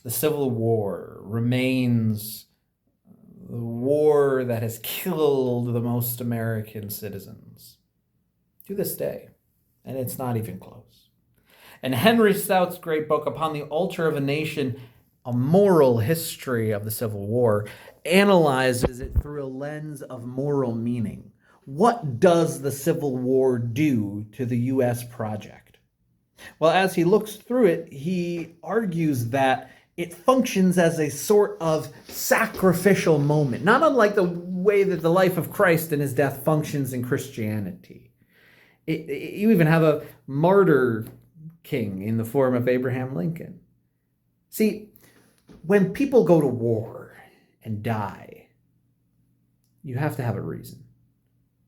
the Civil War remains the war that has killed the most American citizens to this day, and it's not even close. And Henry Stout's great book, Upon the Altar of a Nation, A Moral History of the Civil War, analyzes it through a lens of moral meaning. What does the Civil War do to the U.S. project? Well, as he looks through it, he argues that it functions as a sort of sacrificial moment, not unlike the way that the life of Christ and his death functions in Christianity. You even have a martyr king in the form of Abraham Lincoln. See, when people go to war and die, you have to have a reason.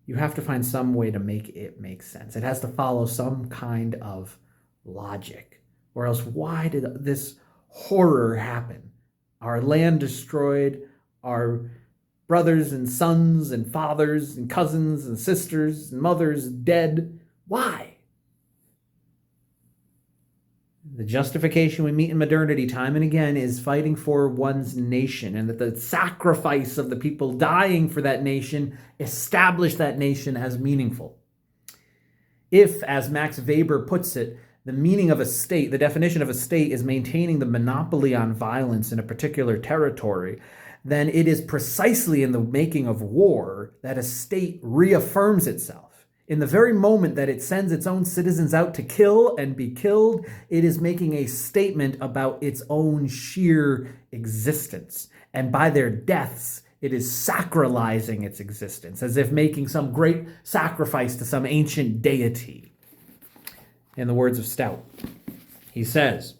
You have to find some way to make it make sense. It has to follow some kind of logic, or else why did this horror happen? Our land destroyed, our brothers and sons and fathers and cousins and sisters and mothers dead. Why? The justification we meet in modernity time and again is fighting for one's nation, and that the sacrifice of the people dying for that nation established that nation as meaningful. If, as Max Weber puts it, the meaning of a state, the definition of a state is maintaining the monopoly on violence in a particular territory, then it is precisely in the making of war that a state reaffirms itself. In the very moment that it sends its own citizens out to kill and be killed, it is making a statement about its own sheer existence. And by their deaths, it is sacralizing its existence, as if making some great sacrifice to some ancient deity. In the words of Stout, he says,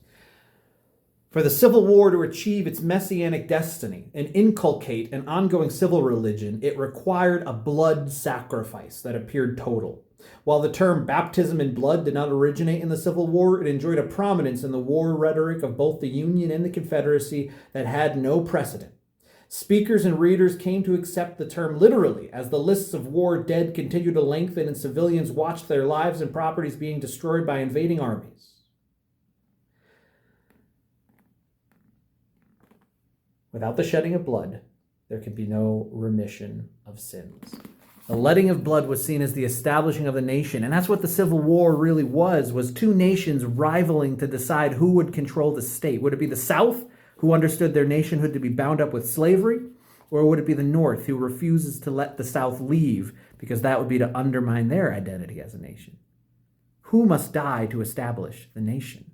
"For the Civil War to achieve its messianic destiny and inculcate an ongoing civil religion, it required a blood sacrifice that appeared total. While the term baptism in blood did not originate in the Civil War, it enjoyed a prominence in the war rhetoric of both the Union and the Confederacy that had no precedent. Speakers and readers came to accept the term literally as the lists of war dead continued to lengthen and civilians watched their lives and properties being destroyed by invading armies. Without the shedding of blood, there can be no remission of sins." The letting of blood was seen as the establishing of the nation, and that's what the Civil War really was two nations rivaling to decide who would control the state. Would it be the South, who understood their nationhood to be bound up with slavery, or would it be the North, who refuses to let the South leave because that would be to undermine their identity as a nation? Who must die to establish the nation?